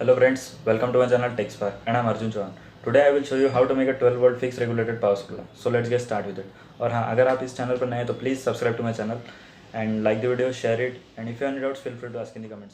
Hello friends, welcome to my channel TechSpark and I am Arjun Chauhan. Today I will show you how to make a 12 volt fixed regulated power supply. So let's get started with it. और हाँ, अगर आप इस channel पर नए हैं तो please subscribe to my channel and like the video, share it, and if you have any doubts feel free to ask in the comment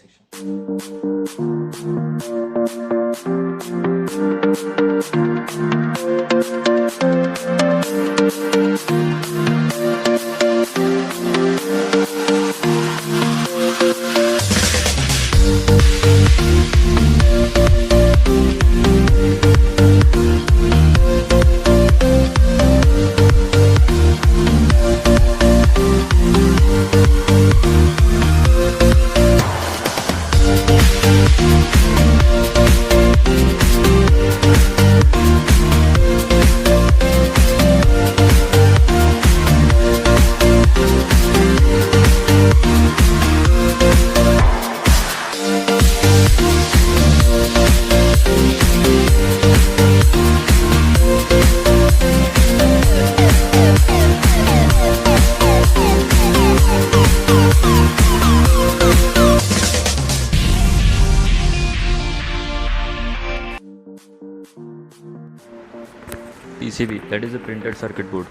PCB, that is a printed circuit board.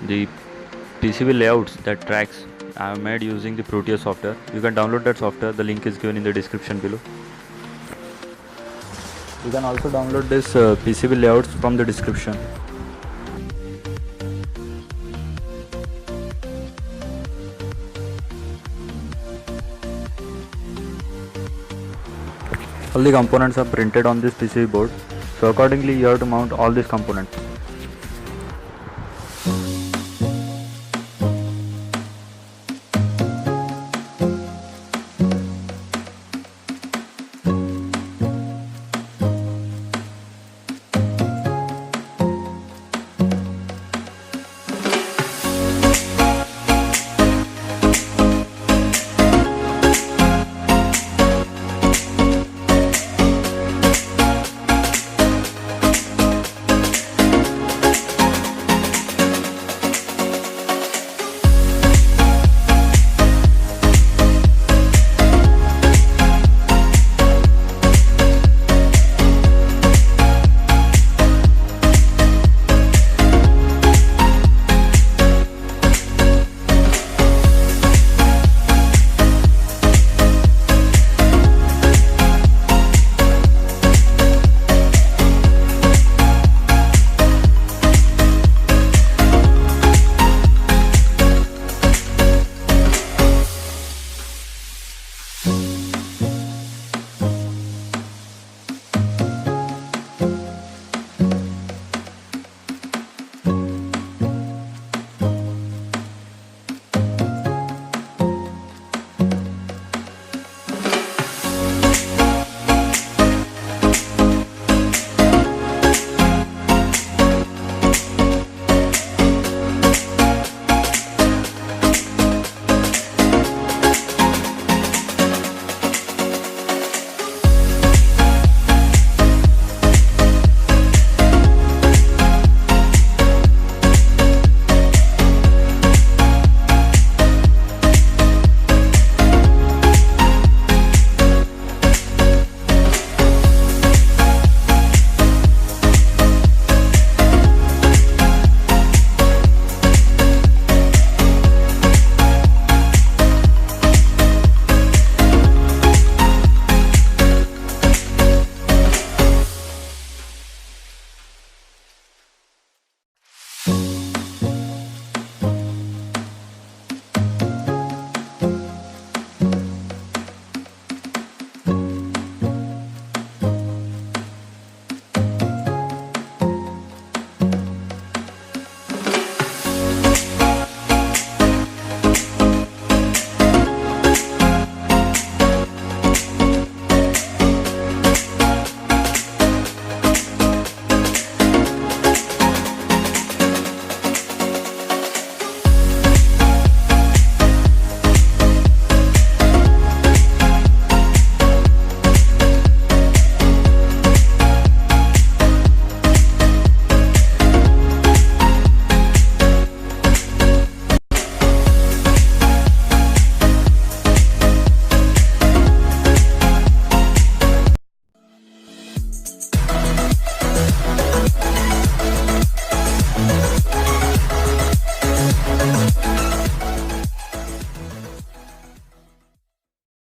The PCB layouts that tracks are made using the Proteus software. You can download that software, the link is given in the description below. You can also download this PCB layouts from the description. All the components are printed on this PCB board, so accordingly you have to mount all these components.